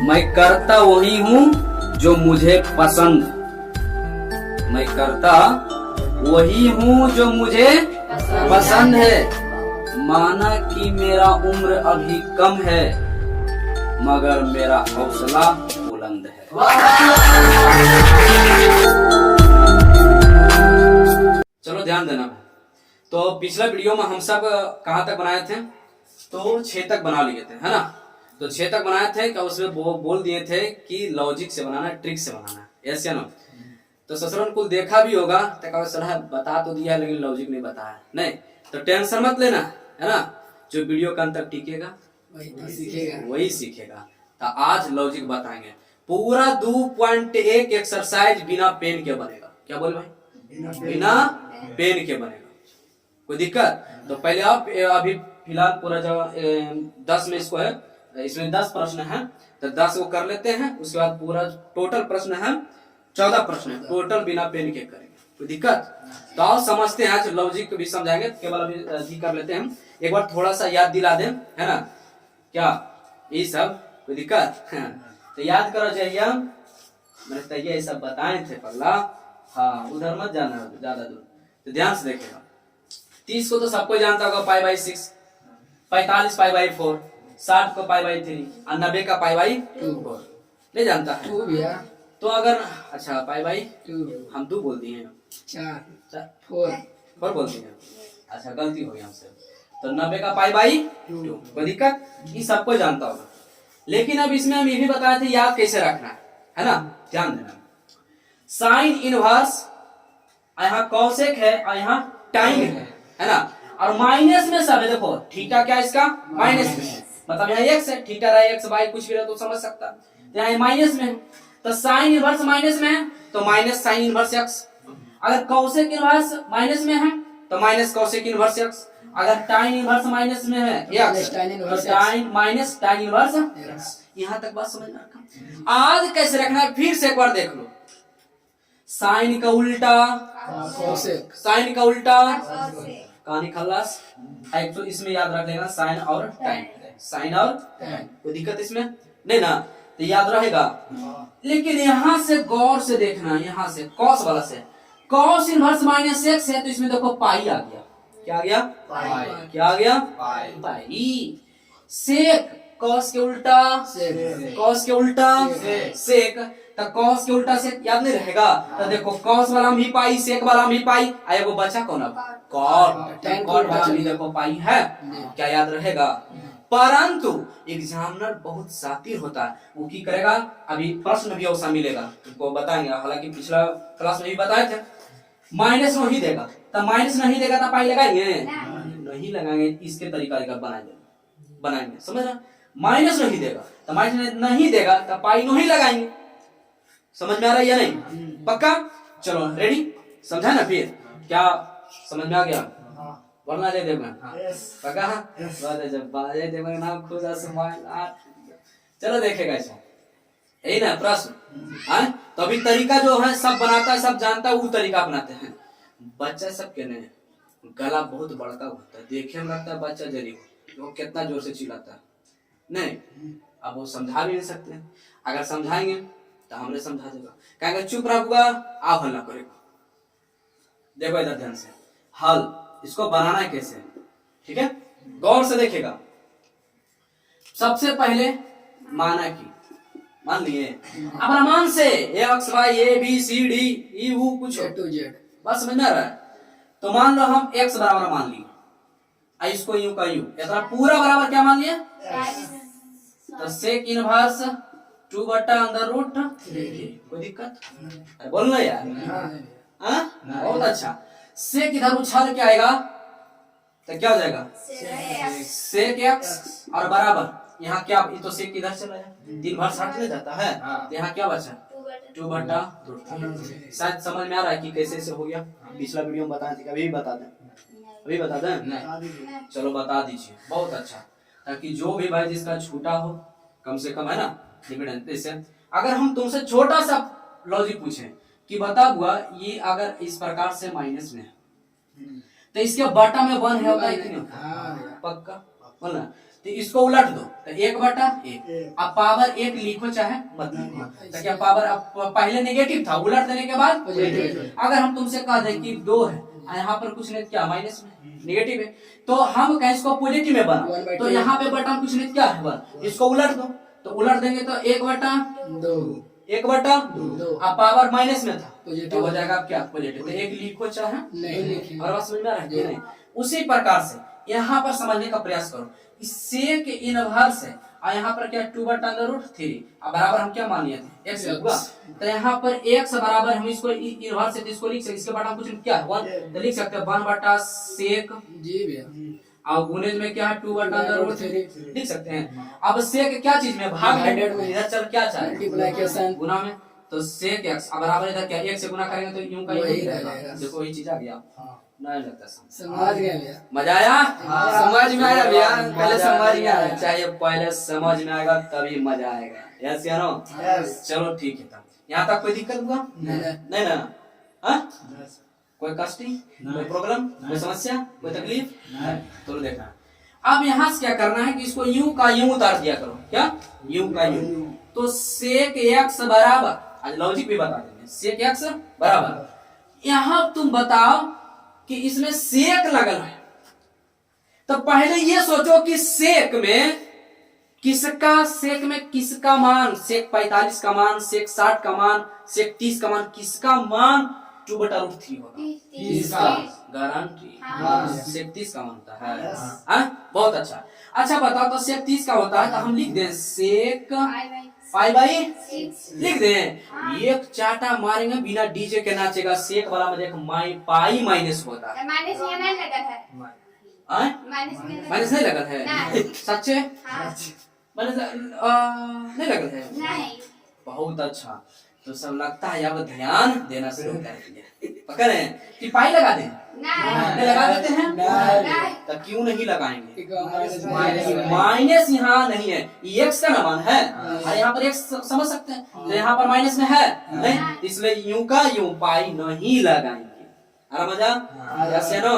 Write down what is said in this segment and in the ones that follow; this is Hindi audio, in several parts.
मैं करता वही हूँ जो मुझे पसंद। मैं करता वही हूँ जो मुझे पसंद है। माना कि मेरा उम्र अभी कम है, मगर मेरा हौसला बुलंद है। चलो ध्यान देना। तो पिछला वीडियो में हम सब कहाँ तक बनाए थे? तो 6 तक बना लिए थे, है ना। तो 6 तक बनाए थे कि उसमें बोल दिए थे कि लॉजिक से बनाना, ट्रिक से बनाना, ऐसे ना। तो ससुरन कुल देखा भी होगा तो सलाह बता तो दिया लेकिन लॉजिक नहीं बताया। नहीं तो टेंशन मत लेना, है ना। जो वीडियो का अंत तक टिकेगा वही सीखेगा। तो आज लॉजिक बताएंगे। पूरा 2.1 एक्सरसाइज बिना पेन के बनेगा। क्या बोल भाई? बिना पेन के बनेगा। कोई दिक्कत? तो पहले आप अभी फिलहाल पूरा जो 10 में इसको है, इसमें 10 प्रश्न है तो 10 को कर लेते हैं। उसके बाद पूरा टोटल प्रश्न है 14 प्रश्न है, टोटल बिना पेन के करेंगे। कोई दिक्कत? तो आओ समझते हैं। आज लॉजिक भी समझाएंगे, केवल अभी कर लेते हैं। एक बार थोड़ा सा याद दिला दें, है ना। क्या ये सब? कोई दिक्कत? तो याद करो जाइए। मैंने तो ये सब बताए थे पगला। हाँ, उधर मत जाना ज्यादा दूर। तो ध्यान से देखेगा। 30 को तो सबको जानता होगा, पाई बाई 6। 45 pi by 4। 60 को पाई बाई 3 और 90 का पाई बाई 4 नहीं जानता है। तो अगर अच्छा पाई बाई 2 हम 2 बोल दिए हैं, 4 बोल दिए हैं। अच्छा गलती हो गई हमसे। तो 90 का पाई बाई 2। कोई दिक्कत? ये सबको जानता होगा। लेकिन अब इसमें हम ये भी बताए थे याद कैसे रखना है ना। ध्यान देना। साइन इनवर्स यहाँ कॉसेक है और यहाँ टाइन है ना। और माइनस में सब है। देखो थीटा क्या इसका माइनस में है, मतलब यहाँ एक्स है। थीटा रहा एक्स वाई कुछ भी रहा तो समझ सकता। तो यहाँ माइनस में है तो साइन इनवर्स माइनस में है तो माइनस साइन इनवर्स एक्स। अगर कॉसेक इनवर्स माइनस में है तो माइनस कॉसेक इनवर्स एक्स। अगर टाइन इनवर्स माइनस में है एक्स तो टाइन माइनस टाइन इनवर्स एक्स। यहाँ तक बात समझ में रखा। आज कैसे रखना है फिर से एक बार देख लो। साइन का उल्टा कॉसेक, साइन का उल्टा कहानी खल्लास। एक तो इसमें याद रख लेना साइन और टाइन, साइन और टाइन। कोई दिक्कत इसमें नहीं ना, तो याद रहेगा। लेकिन यहाँ से गौर से देखना, यहाँ से कॉस वाला से कॉस इनवर्स माइनस एक्स है तो इसमें देखो पाई आ गया। क्या आ गया? पाई। क्या आ गया? पाई। सेक कॉस के उल्टा कॉस के उल्टा सेक। तो कॉस के उल्टा सेक याद नहीं रहेगा। तो देखो कॉस वाला भी पाई, सेक वाला भी पाई, आए वो बचा कौन? अब कॉट। कॉट वाला भी देखो पाई है। क्या याद रहेगा? परंतु एग्जामिनर बहुत शातिर होता है, वो की करेगा। अभी प्रश्न भी ऐसा मिलेगा तुमको बताएंगे, हालांकि पिछला क्लास में भी बताए थे। माइनस नहीं देगा तो माइनस नहीं देगा तो पाई लगाएंगे नहीं लगाएंगे। इसके तरीका बनाएंगे, समझ रहा। माइनस नहीं देगा तो माइनस नहीं देगा तो पाई नहीं लगाएंगे। समझ में आ रहा है या नहीं? पक्का? चलो रेडी? समझा ना? फिर क्या समझ में आ गया? वरना जय देवगन पक्का? जय देवगन नाम खुद आसमान। चलो देखेगा ऐसा यही ना प्रश्न। तो अभी तरीका जो है सब बनाता है, सब जानता है, वो तरीका अपनाते हैं। बच्चा सब कहने गला बहुत बड़का होता है, देखे में लगता है बच्चा जरी वो कितना जोर से चिल्लाता है। नहीं, अब वो समझा भी नहीं सकते। अगर समझाएंगे तो हमने समझा देगा। कहेंगे चुप रखूंगा आप हल ना करेगा। देखो इधर ध्यान से, हल इसको बनाना है कैसे, ठीक है? गौर से देखेगा। सबसे पहले माना कि मान लिए अपना मान से X Y A B C D E वो कुछ टू जेड बस समझ में आ रहा है। तो मान लो हम एक्स बराबर मान लिए, इसको यू का यू इतना पूरा बराबर क्या मान लिया? तो सेक इनवर्स 2/√3। कोई दिक्कत? अरे बोलना यार। बहुत अच्छा। सेक इधर उछाल के आएगा तो क्या हो जाएगा? सेक एक्स और बराबर यहाँ क्या? तो सेक इधर चला जाए, 3 बार हट ले जाता है तो यहाँ क्या बचा? 2/√3। शायद समझ में आ रहा है कि कैसे से हो गया। पिछला वीडियो में बताए थे, अभी बता दें? अभी बता दें? चलो बता दीजिए। बहुत अच्छा, ताकि जो भी भाई जिसका छूटा हो कम से कम, है ना, जैसे अगर हम तुमसे छोटा सा लॉजिक पूछे कि बता हुआ ये अगर इस प्रकार से माइनस में है तो इसके बटा में 1 है, होता है कि नहीं? पक्का बोलना। तो इसको उलट दो तो 1/1। अब पावर 1 लिखो चाहे मत लिखो, तो क्या पावर अब पहले नेगेटिव था, उलट देने के बाद पॉजिटिव। अगर हम तुमसे कह दें कि 2 है, यहाँ पर कुछ नहीं क्या माइनस में नेगेटिव है, तो हम कहें इसको पॉजिटिव में बना, तो यहाँ पे बटन कुछ नहीं क्या है 1, इसको उलट दो, तो उलट देंगे तो 1/2 1/2। अब पावर माइनस में था तो हो जाएगा क्या पॉजिटिव, तो 1 लिखो चाहे नहीं लिखो। और बात समझ में आ रहा है नहीं? उसी प्रकार से यहाँ पर समझने का प्रयास करो, इससे के इनवर्स है और यहाँ पर क्या 2/√3 अब बराबर हम क्या मान लिए थे x हुआ, तो यहाँ पर x बराबर हम इसको इनवर्स है तो इसको लिख सकते, इसके बाद हम कुछ क्या है 1 तो लिख सकते हैं 1/sec जी भैया, और गुणज में क्या है 2/√3 लिख सकते हैं। अब sec क्या चीज में भाग में, इधर चल क्या चाहे मल्टीप्लिकेशन गुना में, तो sec x अब बराबर इधर क्या 1 से गुना करेंगे तो यूं का यूं रहेगा। देखो ये चीज आ गया, नहीं लगता समझ गए भैया, मजा आया? समझ में आया भैया, पहले समझ में आया चाहिए, पहले समझ में आएगा तभी मजा आएगा। यस या नो? चलो ठीक है, तब यहाँ तक कोई दिक्कत हुआ नहीं ना? हाँ कोई कष्टी, कोई प्रॉब्लम, कोई समस्या, कोई तकलीफ? तो देखना अब यहाँ से क्या करना है कि इसको यूं का यूं उतार दिया करो, क्या यूं का यूं, तो sec x बराबर, आज लॉजिक भी बता देंगे, sec x बराबर, यहाँ तुम बताओ कि इसमें सेक लगल है, तो पहले ये सोचो कि सेक में किसका मान, सेक 45 का मान, सेक 60 का मान, सेक 30 का मान, किसका मान 2/√3 होगा? 30 का गारंटी, सेक 30 का मान होता है। बहुत अच्छा। अच्छा बताओ तो सेक 30 का होता है तो हम लिख दें सेक 5/6 लिख दें, एक चाटा मारेंगे बिना डीजे के नाचेगा, सेक वाला में देख पाई माइनस होता है, माइनस नहीं लगा है, माइनस नहीं लगा है, सच्चे माइनस नहीं लगा है, बहुत अच्छा। तो सब लगता है अब ध्यान देना शुरू कर दिया, पकड़ है कि पाई लगा दें, नहीं लगा देते हैं, तो क्यों नहीं लगाएंगे? माइनस यहाँ नहीं है, x का मान है और यहाँ पर x समझ सकते हैं, तो यहाँ पर माइनस में है नहीं, इसलिए यूं का यूं पाई नहीं लगाएंगे। आ रहा मजा? यस या नो?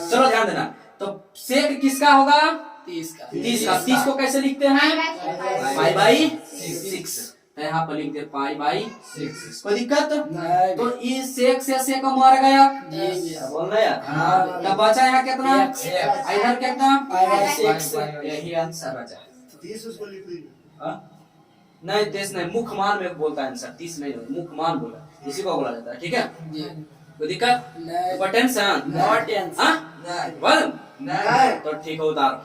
चलो ध्यान देना, तो सेक किसका होगा? 30 का। 30 को कैसे लिखते हैं? π/6, यहाँ पर लिख दे π/6, कोई दिक्कत? तो इस सेक से सेक मर गया, बोल रहे यार, तब बचा यहाँ कितना? इधर कितना? π/6, यही आंसर बचा। 30 उसको लिख लीजिए, नहीं 30 नहीं, मुख्य मान में बोलता है आंसर, 30 नहीं, मुख्य मान बोला, इसी को बोला जाता है, ठीक है? कोई दिक्कत? कोई टेंशन? नो टेंशन, तो ठीक है, उतारो।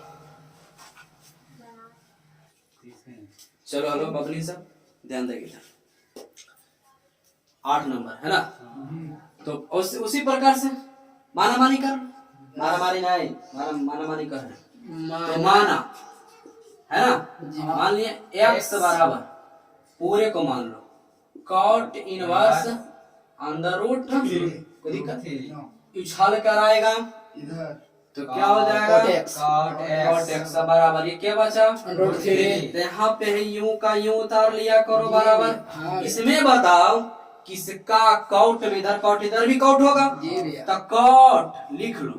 चलो हेलो बबली सब ध्यान देंगे, 8 नंबर है ना, तो उसी प्रकार से माना मानी कर, माना मानी नहीं, माना मानी कर, तो माना है ना, मान लिए x बराबर पूरे को मान लो cot इनवर्स अंडर रूट, कोई दिक्कत? उछाल कर आएगा तो क्या हो जाएगा? cot x बराबर, ये क्या बचा? √3, यहाँ पे है यूं का यूं उतार लिया करो बराबर। इसमें बताओ किसका कॉट में, इधर कॉट इधर भी कॉट होगा, तो कॉट लिख लो,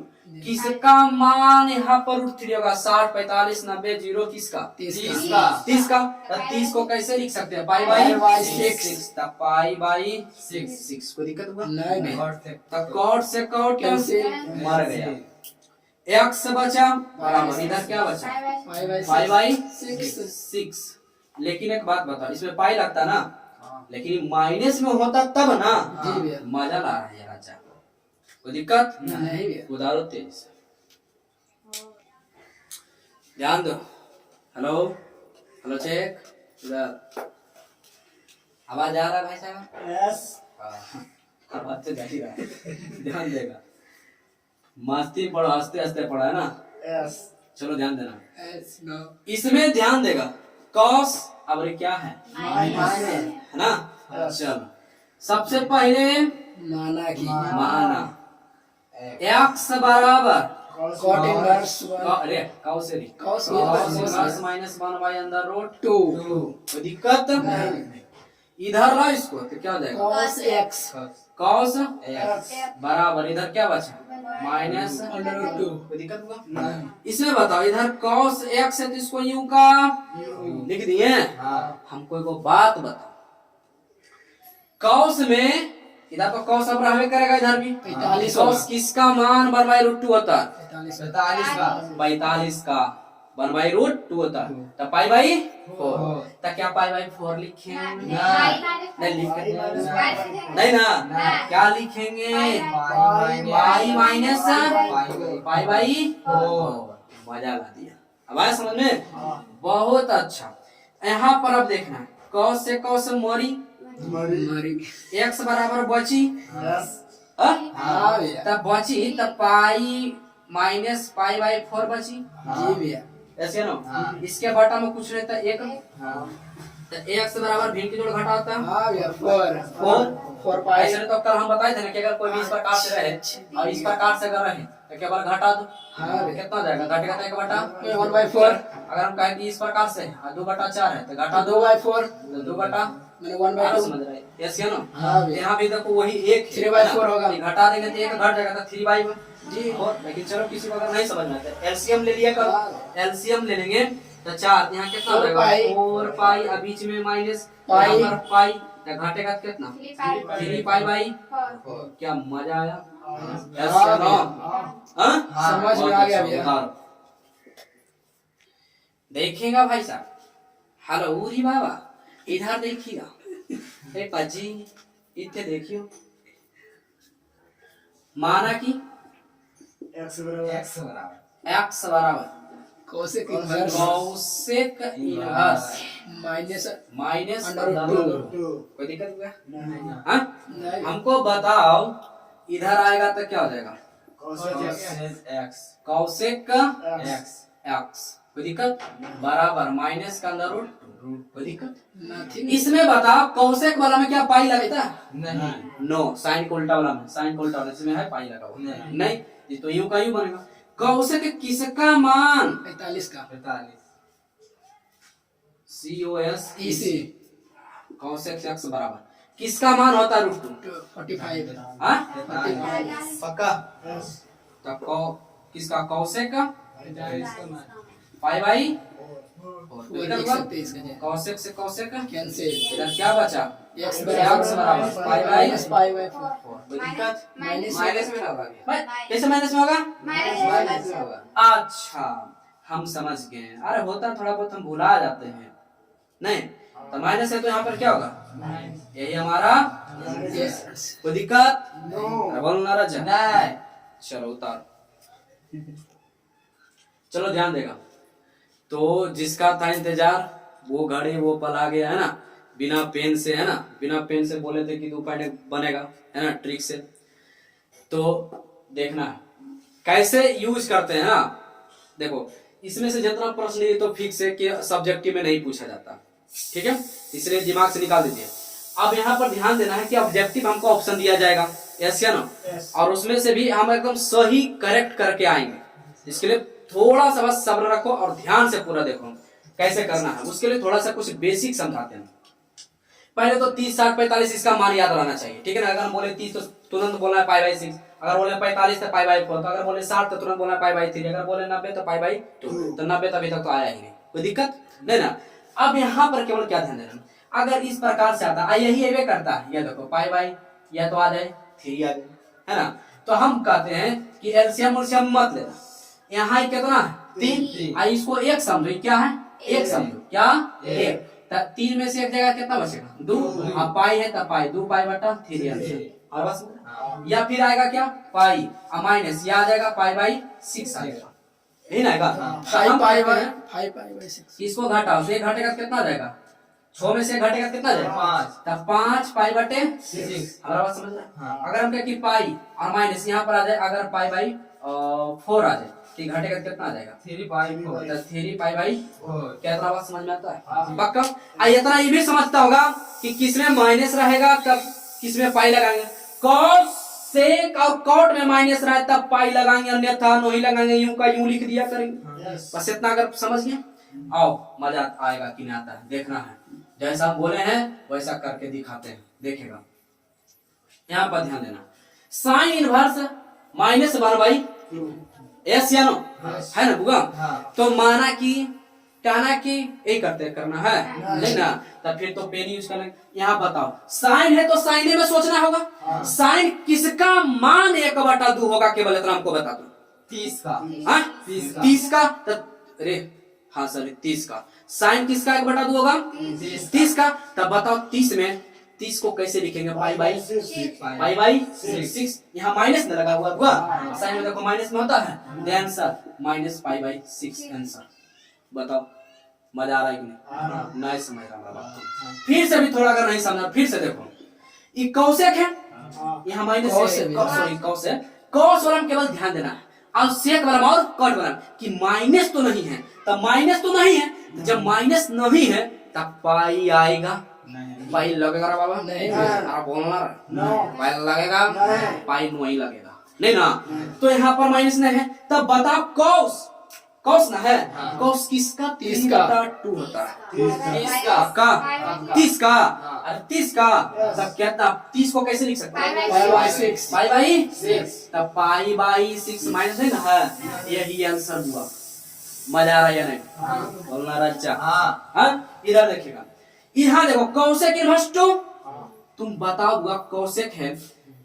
किसका मान यहाँ पर √3 होगा? 60 45 90 0, किसका? 30 का। तो 30 को कैसे लिख सकते हैं? π/6, तो π/6, कोई दिक्कत हुआ? नहीं। तो कॉट से कॉट मर गया, x बचा बराबर, इधर क्या बचा? π/6। लेकिन एक बात बता, इसमें पाई लगता ना, लेकिन माइनस में होता तब ना, मजा ला रहा है राजा, कोई दिक्कत नहीं? उधारो तेज से ध्यान दो। हेलो हेलो चेक, इधर आवाज आ रहा है भाई साहब? यस, आवाज तो जा ही रहा है, ध्यान देगा, मस्ती पढ़ो, हंसते हंसते पढ़ा है ना? यस। चलो ध्यान देना, इसमें ध्यान देगा, कॉस अब क्या है? माइनस है ना? चलो सबसे पहले माना की, माना x बराबर cot इनवर्स, अरे cos इनवर्स माइनस 1/√2, कोई दिक्कत नहीं? इधर ला इसको, तो क्या हो जाएगा? cos x बराबर, इधर क्या बचा? Minus under root 2। कोई दिक्कत होगा? नहीं। इसमें बताओ, इधर cos x है तो इसको यूं का लिख दिए। हमको एक बात बताओ, cos में इधर तो cos अब रहने करेगा, इधर भी 45 cos किसका मान 1/√2 होता है? 45 45 का 1/√2 होता है, तो π/4। तो क्या π/4 लिखेंगे? नहीं लिखेंगे, नहीं ना, क्या लिखेंगे? Pi minus π/4। मजा ला दिया, अब आया समझ में? बहुत अच्छा। यहाँ पर अब देखना है, cos से cos मरी, x बराबर बची, तब बची तब पाई माइनस π/4 बची। ऐसे ना, इसके बटा में कुछ रहता है एक, तो x बराबर भिन्न की जोड़ घटा होता है 4। ऐसे तो कल हम बताए थे ना कि अगर कोई भी इस प्रकार से रहे और इस प्रकार से अगर रहे तो केवल घटा दो, कितना जाएगा? घटेगा तो 1/4। 1/4। अगर हम कहें कि इस प्रकार से 2/4 है तो घटा 2/4 तो 2/, मैंने 1/2 समझ रहे हैं? ऐसे है ना, हाँ यहाँ भी देखो वही एक 3/4 होगा। घटा देंगे तो एक घट जाएगा तो 3/1 जी। और लेकिन चलो किसी को अगर नहीं समझ में आता एलसीएम ले लिया करो, एलसीएम ले लेंगे तो 4 यहाँ कितना हो जाएगा? 4 पाई, अब बीच में माइनस पाई, तो घटेगा तो कितना? 3π/4। क्या मजा आया? समझ में आ गया भैया। देखेगा भाई साहब, हेलो उरी बाबा इधर देखिएगा, ए पाजी इथे देखियो, माना कि x बराबर कोसेक इनवर्स माइनस √2। कोई दिक्कत होगा? हाँ, हमको बताओ इधर आएगा तो क्या हो जाएगा? कौशिक x कोई दिक्कत? बराबर माइनस का अंदर रूट, कोई दिक्कत? इसमें बताओ कौशिक वाला में क्या पाई लगता है? नहीं, नो। साइन को उल्टा वाला में, साइन को उल्टा वाला इसमें है पाई लगा हुआ नहीं, ये तो यूं का यूं बनेगा। कौशिक किसका मान? 45 का। COS कौशिक x बराबर किसका मान होता है? √2। 45। हाँ पक्का। तब किसका? कौशिक का π/4। कौशिक से कौशिक कैंसिल। इधर क्या बचा? x बराबर π/4। दिक्कत माइनस में होगा। कैसे माइनस में होगा? अच्छा हम समझ गए। अरे होता थोड़ा बहुत हम भुला जाते हैं, नहीं तो माइनस है तो यहाँ पर क्या होगा? यही हमारा कोई दिक्कत? बोलना रजा। चलो उतार, चलो ध्यान देगा। तो जिसका था इंतजार वो घड़ी वो पल आ गया है ना, बिना पेन से, है ना, बिना पेन से बोले थे कि 2 पॉइंट बनेगा, है ना, ट्रिक से। तो देखना कैसे यूज करते हैं ना। देखो इसमें से जितना प्रश्न ये तो फिक्स है कि सब्जेक्टिव में नहीं पूछा जाता, ठीक है, इसलिए दिमाग से निकाल दीजिए। अब यहाँ पर ध्यान देना है कि ऑब्जेक्टिव हमको ऑप्शन दिया जाएगा, यस या नो, और उसमें से भी हम एकदम सही करेक्ट करके आएंगे। इसके लिए थोड़ा सा बस सब्र रखो और ध्यान से पूरा देखो कैसे करना है। उसके लिए थोड़ा सा कुछ बेसिक समझाते हैं। पहले तो 30, 60, 45 इसका मान याद रहना चाहिए, ठीक है ना। अगर हम बोले 30 तो तुरंत बोलना है π/6, अगर बोले 45 तो π/4, तो अगर बोले 60 तो तुरंत बोलना है π/3, अगर बोले 90 तो π/2। तो 90 तभी तक तो आया ही नहीं, कोई दिक्कत नहीं ना। अब यहाँ पर केवल क्या ध्यान देना, अगर इस प्रकार से आता यही एवे करता है, ये देखो π/, या तो आ जाए 3 आ जाए, है ना। तो हम कहते हैं कि एलसीएम उलसीएम मत लेना। यहाँ कितना? 3। इसको 1 समझो, क्या है? 1 समझो, क्या 1। 3 में से एक जगह कितना बचेगा? 2। अब पाई है तब पाई 2π/3 और बस। या फिर आएगा क्या? पाई माइनस, या आ जाएगा π/6 आएगा, यही ना आएगा। 5π/6। इसको घटाओ, से घटेगा कितना जाएगा? 6 में से घटेगा कितना जाएगा? 5। तब 5π/6 हमारा बात समझ रहे हैं। अगर हम कहें कि पाई और माइनस यहाँ पर आ जाए, अगर π/4 आ जाए ठीक, घटेगा कितना आ जाएगा? 3π/4। 3π/4 क्या बात समझ में आता है? पक्का। इतना ये भी समझता होगा कि किसमें माइनस रहेगा तब किसमें पाई लगाएंगे। कॉस सेक और कॉट में माइनस रहे तब पाई लगाएंगे, अन्यथा नहीं लगाएंगे, यूं का यूं लिख दिया करेंगे। बस इतना अगर समझ गए, आओ मजा आएगा कि नहीं आता है देखना है। जैसा हम बोले हैं वैसा करके दिखाते हैं, देखेगा। यहाँ पर ध्यान देना, साइन इनवर्स टू एस या नो Yes. है ना बुआ हाँ। तो माना कि टाना की यही करते करना है नहीं ना तब फिर तो पेन यूज करना यहाँ बताओ साइन है तो साइने में सोचना होगा हाँ। साइन किसका मान 1/2 होगा केवल इतना हमको बता दो 30 का हाँ 30 का 30 का अरे हाँ सर 30 का साइन किसका 1/2 होगा 30 का तब बताओ 30 में 30 को कैसे लिखेंगे पाई बाई पाई बाई 6 यहाँ माइनस न लगा हुआ साइन में देखो माइनस में होता है the answer minus pi by 6 answer बताओ मजा आ रहा है कि नहीं नहीं समझ रहा हमारा बात को। फिर से भी थोड़ा अगर नहीं समझा फिर से देखो ये कौशेक है यहाँ माइनस सॉरी कौशेक कौश वाला में केवल ध्यान देना है और सेक वाला और कट वाला कि माइनस तो नहीं है तब माइनस तो नहीं है जब माइनस नहीं है तब पाई आएगा पाई लगेगा रे बाबा नहीं। बोलना No. पाई लगेगा नहीं। पाई नहीं लगेगा नहीं ना तो यहाँ पर माइनस नहीं है तब बताओ कौश कौश ना है कौश किसका 30 का 2 होता है 30 का का 30 का अरे 30 का तब क्या 30 को कैसे लिख सकते हैं पाई बाई 6 पाई बाई 6 तब पाई बाई 6 माइनस है ना है यही आंसर हुआ मजा आ रहा है या नहीं बोलना रच्चा हाँ इधर देखिएगा यहाँ देखो कौशेक इनवर्स 2 तुम बताओ हुआ कौशेक है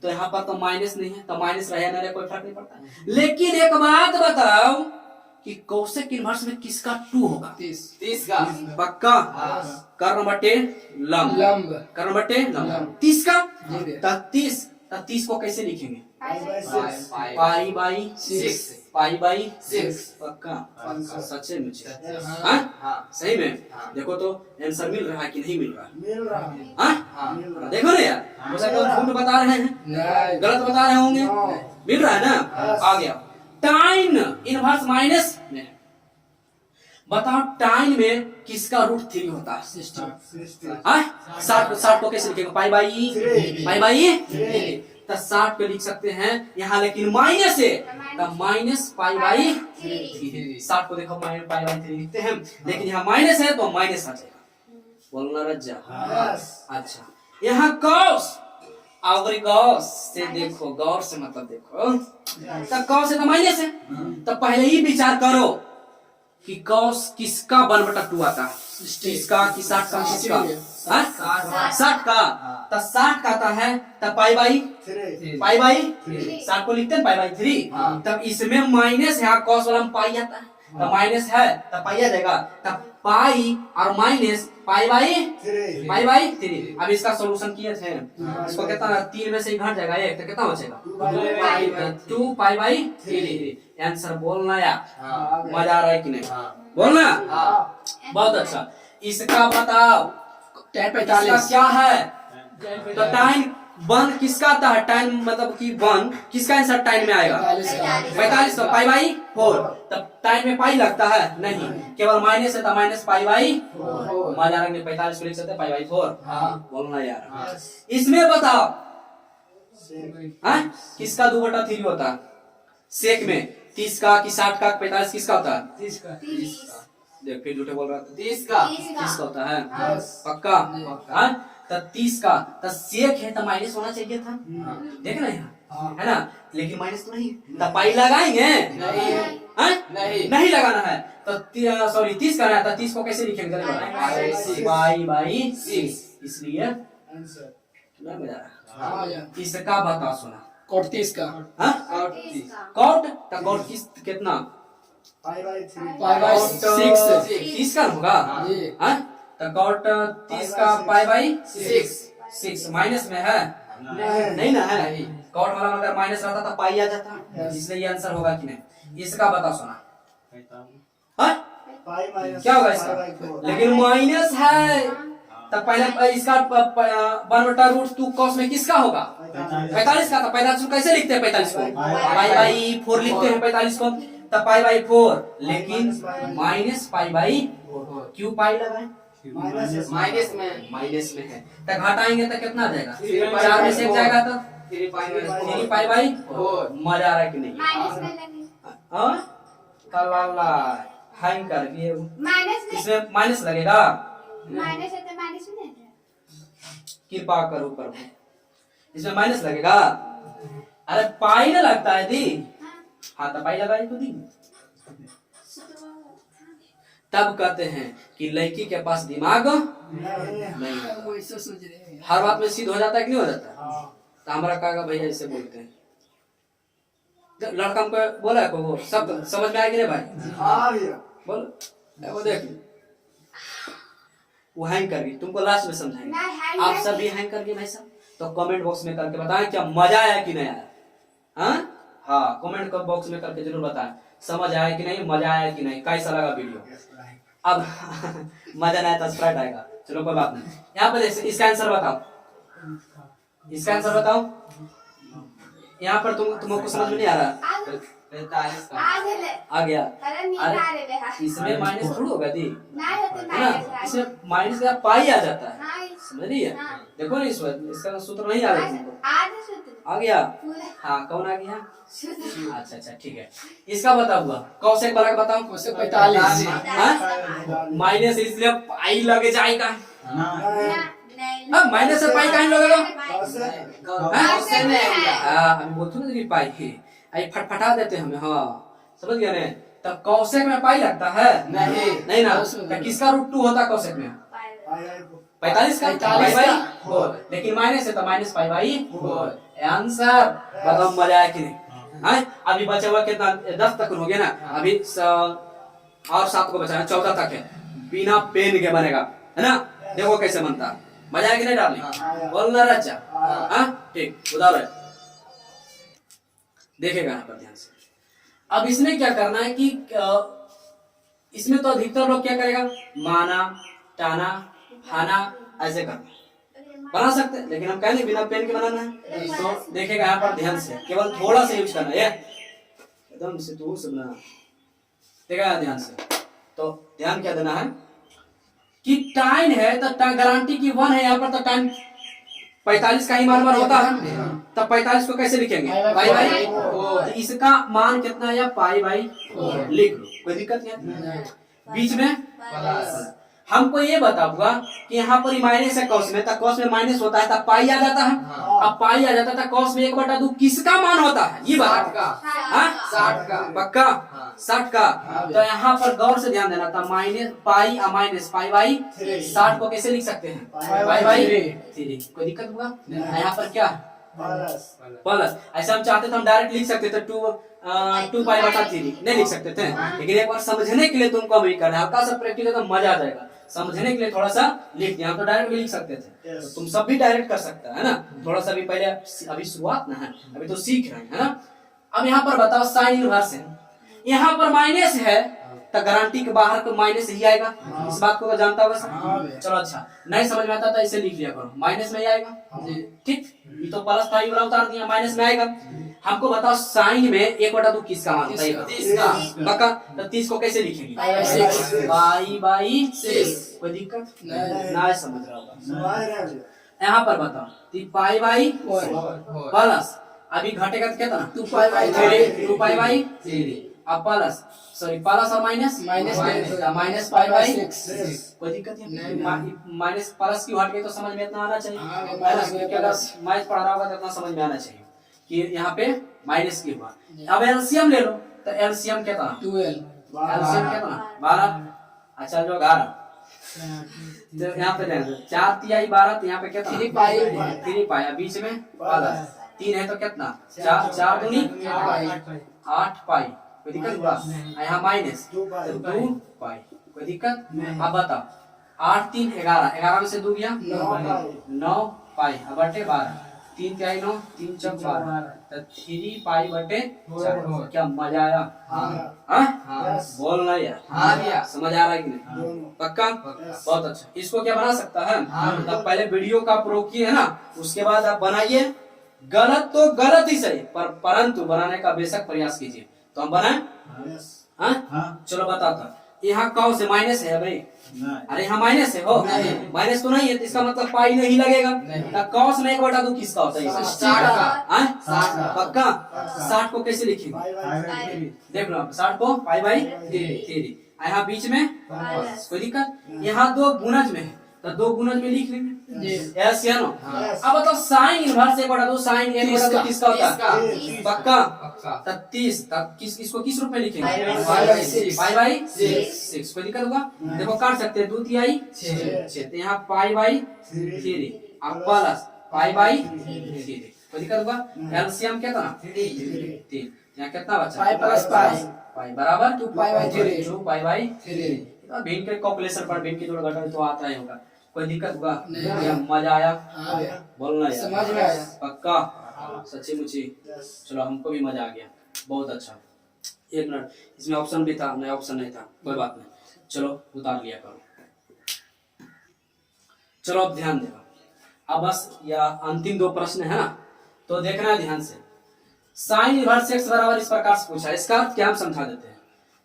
तो यहाँ पर तो माइनस नहीं है तो माइनस रहे ना रहे कोई फर्क नहीं पड़ता लेकिन एक बात बताओ कि कौशेक इनवर्स में किसका 2 होगा 30 का पक्का कर्ण बटे लंब लंब कर्ण बटे लंब लंब। 30 का जी। 30 को कैसे लिखेंगे पाई पाई बाई 6 पाई बाई 6 पक्का पक्का। सच्चे मुझे हाँ। हाँ सही में देखो तो आंसर मिल रहा है कि नहीं मिल रहा मिल रहा है हाँ देखो ना यार हो सकता है झूठ बता रहे हैं नहीं गलत बता रहे होंगे No. मिल रहा है ना आ गया टाइन इनवर्स माइनस में बताओ टाइन में किसका रूट 3 होता है 60 को कैसे लिखेंगे पाई बाई तो 60 पे लिख सकते हैं यहाँ लेकिन माइनस है तब माइनस पाई बाई 60 को देखो माइनस पाई बाई 3 लिखते हैं लेकिन यहाँ माइनस है तो माइनस आ जाएगा बोलना रज्जा अच्छा यहाँ कॉस अगर गौर से देखो गौर से मतलब देखो तब कौस से तो माइनस है तब पहले ही विचार करो कि कौस किसका 1/2 आता है 30 का कि 60 का किसका 60 का तब 60 का आता है तब पाई बाई 60 को लिखते हैं पाई बाई 3 तब इसमें माइनस है कौस वाला में पाई आता है तब माइनस है तब पाई आ जाएगा तब पाई और माइनस पाई बाई 3 अब इसका सॉल्यूशन किए थे इसको कितना 3 में से ही घट जाएगा 1 तो कितना बचेगा 2 पाई बाई 3 आंसर बोलना यार मजा आ रहा है कि नहीं बोलना बहुत अच्छा इसका बताओ tan इसका 45 क्या है तो टाइम 1 किसका आता है टाइम मतलब कि 1 किसका आंसर टाइम में आएगा 45 तो पाई बाई 4 तब टाइम में पाई लगता है नहीं केवल माइनस है तो माइनस पाई बाई मजा रंगे 45 को लिख सकते हैं पाई बाई 4 बोलना यार इसमें बताओ किसका 2/3 होता है सेक में 30 का कि 60 का 45 किसका होता है 30 का देख फिर झूठे बोल रहा था 30 का 30 का होता है पक्का तब 30 का तब सेक है तो माइनस होना चाहिए था देख ना यहाँ है ना लेकिन माइनस तो नहीं तब पाई लगाएंगे नहीं लगाना है तो सॉरी 30 करना है तो 30 को कैसे लिखेंगे पाई बाई 6 इसलिए ना मजा आ रहा इसका बता सुना cot 30 का कॉट तो कॉट किस कितना पाई बाई 6 30 का होगा तो कॉट 30 का पाई बाई 6 माइनस में है नहीं ना है कॉट वाला में अगर माइनस रहता तो पाई आ जाता इसलिए ये आंसर होगा कि नहीं इसका बता सुना क्या होगा इसका लेकिन माइनस है तब पहले इसका 1/√2 कॉस में किसका होगा 45 का तो 45 को कैसे लिखते हैं 45 को पाई बाई 4 लिखते हैं 45 को तब पाई बाई 4 लेकिन माइनस पाई बाई क्यों पाई लगाए माइनस में है तब घटाएंगे तो कितना आ जाएगा 4 में से एक जाएगा तो 3 पाई बाई 4 मजा आ रहा है कि नहीं कलाला हैंग कर दिए इसमें माइनस लगेगा कृपा करो प्रभु इसमें माइनस लगेगा अरे पाई ना लगता है दी। हाँ तो पाई लगाई तो दी। तब कहते हैं कि लड़की के पास दिमाग नहीं होता। वो ऐसा सोच रहे हैं। हर बात में सिद्ध हो जाता है कि नहीं हो जाता। तो हमारा काका भैया ऐसे बोलते हैं। तो लड़का हमको बोला है को वो सब समझ में आएगी नहीं भाई। बोलो वो देख वो हैंग कर गई, तुमको लास्ट में समझाएंगे। आप सब भी हैंग करके भाई साहब तो कमेंट बॉक्स में करके बताएं क्या मजा आया कि नहीं आया। हाँ कमेंट बॉक्स में करके जरूर बताएं समझ आया कि नहीं, मजा आया कि नहीं, कैसा लगा वीडियो। अब मजा नहीं आया तो स्प्राइट आएगा, चलो कोई बात नहीं। यहाँ पर इसका आंसर बताओ, इसका आंसर बताओ। यहाँ पर तुमको समझ में नहीं आ रहा। 45 का आ गया। अरे इसमें माइनस थोड़ा होगा दी, है ना, इसमें माइनस का पाई आ जाता है, समझ रही है। देखो ना इसका सूत्र नहीं आ रहा तुमको, आ गया। हाँ कौन आ गया। अच्छा ठीक है। इसका बता हुआ कौशेक वाला का बताओ। कौशेक 45 माइनस इसलिए पाई लगे जाएगा। अब माइनस से पाई कहीं लगेगा। हम बोलते ना पाई है आई फटफटा देते हमें। हाँ समझ गया ने। तब कौशेक में पाई लगता है नहीं ना। तो किसका रूट 2 होता है कौशेक में 45 का 45 बाई, लेकिन माइनस है तो माइनस पाई बाई आंसर। बताओ मजा आया कि नहीं। अभी बचा हुआ कितना 10 तक हो गया ना। अभी और 7 को बचा है 14 तक है। बिना पेन के बनेगा है ना। देखो कैसे बनता, मजा आया कि नहीं डालने बोलना रचा। ठीक उदाहरण देखेगा यहाँ पर ध्यान से। अब इसमें क्या करना है कि इसमें तो अधिकतर लोग क्या करेगा माना टाना हाना ऐसे करना बना सकते हैं, लेकिन हम कहेंगे बिना पेन के बनाना है। तो देखेगा यहाँ पर ध्यान से, केवल थोड़ा सा यूज करना है एकदम से दूर से बनाना। देखा ध्यान से, तो ध्यान क्या देना है कि टाइन है तो गारंटी की 1 है। यहाँ पर तो टाइन 45 का ही मान होता है, तब 45 को कैसे लिखेंगे पाई बाई। तो इसका मान कितना है पाई बाई लिख लो, कोई दिक्कत नहीं। बीच में हमको ये बता हुआ कि यहाँ पर माइनस है कॉस में, तो कॉस में माइनस होता है तब पाई आ जाता है। अब पाई आ जाता था कॉस में 1/2 किसका मान होता है ये बात 60 का पक्का 60 का। तो यहाँ पर गौर से ध्यान देना था minus pi minus pi by 60 को कैसे लिख सकते हैं पाई बाई 3। कोई दिक्कत हुआ यहाँ पर क्या प्लस। ऐसा हम चाहते थे हम डायरेक्ट लिख सकते थे 2 पाई बटा 3 नहीं लिख सकते थे, लेकिन एक बार समझने के लिए तुमको हम ये करना है। हल्का सा प्रैक्टिस है तो मजा आ जाएगा। समझने के लिए थोड़ा सा लिख दिया, हम तो डायरेक्ट भी लिख सकते थे। तो तुम सब भी डायरेक्ट कर सकते है ना। थोड़ा सा भी पहले अभी शुरुआत ना है, अभी तो सीख रहे हैं है ना। अब यहाँ पर बताओ साइन इनवर्स है, यहाँ पर माइनस है तो गारंटी के बाहर को माइनस ही आएगा। इस बात को तो जानता होगा सब। चलो अच्छा नहीं समझ में आता तो इसे लिख लिया करो, माइनस में ही आएगा। ठीक ये तो प्लस था वाला उतार दिया, माइनस में आएगा। हमको बताओ साइन में 1/2 किसका मान होता है 30 का पक्का। तो 30 को कैसे लिखेंगे पाई बाई 6। कोई दिक्कत ना समझ रहा होगा। यहाँ पर बताओ पाई बाई प्लस अभी घटेगा तो कितना 2 पाई बाई 3 2 पाई बाई 3। अब प्लस सॉरी प्लस और माइनस माइनस पाई बाई 6। कोई दिक्कत नहीं। माइनस प्लस की हट गई तो समझ में इतना आना चाहिए। माइनस पढ़ रहा होगा तो इतना समझ में आना चाहिए कि यहाँ पे माइनस की हुआ। अब एलसीएम ले लो तो एलसीएम कितना 12 एलसीएम कितना 12। अच्छा जो 11 तो यहाँ पे 4 तिहाई 12 तो यहाँ पे कितना 3 पाई बीच में प्लस 3 है तो कितना 4 दूनी 8 पाई। कोई दिक्कत हुआ यहाँ माइनस 2 पाई। कोई दिक्कत। अब बताओ 8 3 11 11 में से 2 गया 9 पाई अब बटे 12 3 तिहाई 9 3 चौक 12 तो 3 पाई बटे 4। क्या मजा आया। बोलना यार समझ आ रहा है कि नहीं पक्का बहुत अच्छा। इसको क्या बना सकता है मतलब पहले वीडियो का प्रो किए है ना, उसके बाद आप बनाइए। गलत तो गलत ही सही परंतु बनाने का बेशक प्रयास कीजिए। तो हम बनाए चलो बताता। यहाँ कौन से माइनस है भाई। अरे यहाँ माइनस है हो माइनस तो नहीं है, इसका मतलब पाई नहीं लगेगा। कौस में 1/2 किसका होता है 60 पक्का। 60 को कैसे लिखेंगे देख लो 60 को पाई बाई 3। यहाँ बीच में कोई दिक्कत। यहाँ 2 गुणज में है तो दो गुणज में लिख लेंगे जी। यस या नो। अब बताओ साइन इनवर्स 1/2 साइन 1/2 किसका होता है? 30 पक्का। पक्का। तब 30 तब इसको किस रूप में लिखेंगे? Pi by 6 pi by 6। कोई दिक्कत होगा? देखो काट सकते हैं, 2 तिहाई 6 तो यहाँ पाई बाई 3 अब प्लस पाई बाई 3। कोई दिक्कत होगा? एलसीएम कितना? 3। यहाँ कितना बचा? पाई प्लस पाई पाई बराबर 2 पाई बाई 3 2 पाई बाई 3। भिन्न के कैलकुलेशन पर भिन्न की जोड़ घटाव तो आता ही होगा। कोई दिक्कत होगा? नहीं। या मजा आया? हाँ भैया बोलना यार। समझ में आया। पक्का सच्ची मुची। चलो हमको भी मजा आ गया, बहुत अच्छा। 1 मिनट, इसमें ऑप्शन भी था, नहीं ऑप्शन नहीं था, कोई बात नहीं, चलो उतार लिया करो। चलो अब ध्यान देना, अब बस या अंतिम 2 प्रश्न है ना, तो देखना है ध्यान से। साइन इनवर्स x बराबर इस प्रकार से पूछा, इसका अर्थ क्या हम समझा देते हैं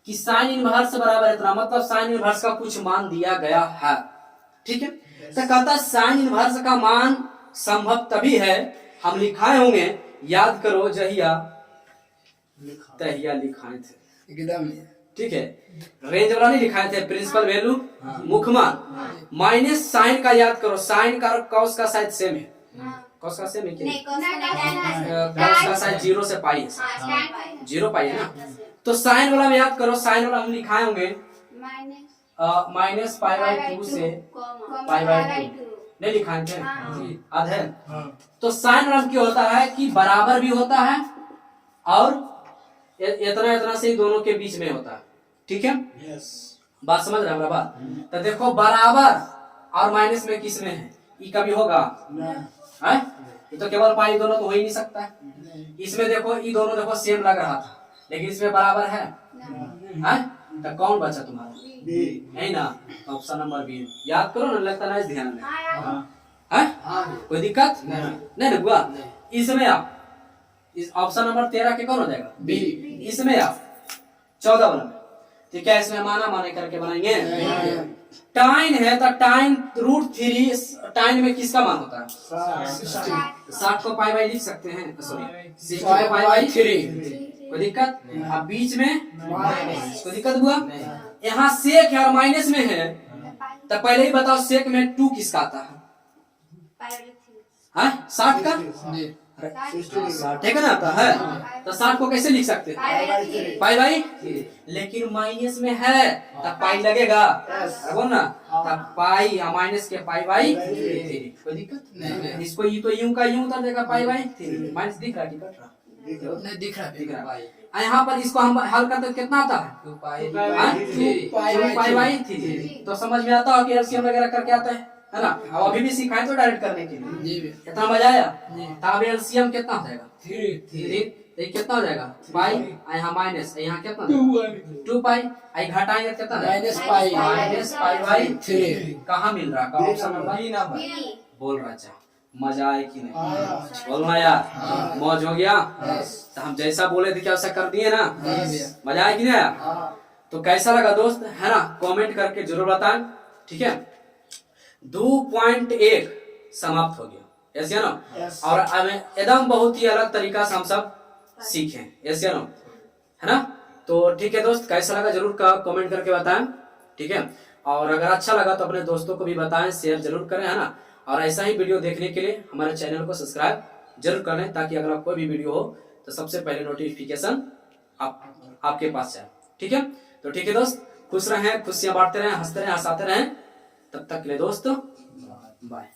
कि साइन इनवर्स बराबर इतना, मतलब साइन इनवर्स का कुछ मान दिया गया है, ठीक है। तो कहता साइन इनवर्स का मान संभव तभी है, हम लिखाए होंगे, याद करो जहिया तहिया लिखाए थे, एकदम ठीक है। रेंज वाला नहीं लिखाए थे, प्रिंसिपल वैल्यू मुख्य मान माइनस साइन का, याद करो साइन का और कॉस का शायद सेम है, कॉस का सेम है क्या? कॉस का शायद 0 से पाई है, 0 पाई है ना। तो साइन वाला में याद करो, साइन वाला हम लिखाए होंगे माइनस पाई बाई 2 से पाई बाई 2, नहीं लिखाए थे आधे। तो साइन वाला क्या होता है कि बराबर भी होता है और इतना इतना से ही दोनों के बीच में होता है, ठीक है। बात समझ रहे हैं हमारा बात? तो देखो बराबर और माइनस में किस में है? ई कभी होगा है? ये तो केवल पाई दोनों तो हो ही नहीं सकता है। इसमें देखो ई दोनों देखो सेम लग रहा था, लेकिन इसमें बराबर है, तो कौन बचा तुम्हारा? है ना, ऑप्शन नंबर बी। याद करो ना, लगता ना इस ध्यान में है? कोई दिक्कत नहीं ना हुआ? इसमें आप इस ऑप्शन नंबर 13 के कौन हो जाएगा? बी। इसमें आप 14 वाला में, तो क्या इसमें माना माने करके बनाएंगे? टाइन है तो टाइन √3, टाइन में किसका मान होता है? 60 को पाई बाई लिख सकते हैं, सॉरी 60 को पाई बाई 3। कोई दिक्कत? अब बीच में कोई दिक्कत हुआ? यहाँ सेक है और माइनस में है, तो पहले ही बताओ सेक में 2 किसका आता है? 60 का, ठीक है ना, आता है। तो 60 को कैसे लिख सकते हैं? पाई बाई, लेकिन माइनस में है तब पाई लगेगा, बोल ना, तब पाई या माइनस के पाई बाई 3। कोई दिक्कत नहीं। इसको ये तो यूं का यूं उतर देगा, पाई बाई 3 माइनस दिख रहा है, कट रहा नहीं दिख रहा। यहाँ पर इसको हम हल करते कितना आता है? 2 पाई 2 पाई बाई 3। तो समझ में आता है कि एलसीएम वगैरह करके आता है ना। अब अभी भी सिखाए तो डायरेक्ट करने के लिए जी कितना मजा आया। तब एलसीएम कितना हो जाएगा? 3 तो ये कितना हो जाएगा? पाई, यहाँ माइनस, यहाँ कितना? 2 पाई, आई घटाएंगे कितना? Minus pi by 3। कहाँ मिल रहा है? ऑप्शन नंबर बोल रहा था। मजा आए कि नहीं? बोलना यार, मौज हो गया। तो हम जैसा बोले थे क्या वैसा कर दिए ना? मजा आए कि नहीं आया? तो कैसा लगा दोस्त, है ना? कमेंट करके जरूर बताएं, ठीक है। 2.1 समाप्त हो गया, ऐसे ना। और एकदम बहुत ही अलग तरीका से हम सब सीखे, ऐसे ना, है ना। तो ठीक है दोस्त, कैसा लगा जरूर कमेंट करके बताएं, ठीक है। और अगर अच्छा लगा तो अपने दोस्तों को भी बताएं, शेयर जरूर करें, है ना। और ऐसा ही वीडियो देखने के लिए हमारे चैनल को सब्सक्राइब जरूर कर लें, ताकि अगर कोई भी वीडियो हो तो सबसे पहले नोटिफिकेशन आपके पास जाए, ठीक है। तो ठीक है दोस्त, खुश रहें, खुशियां बांटते रहें, हंसते रहें, हंसाते रहें। तब तक के लिए दोस्त बाय।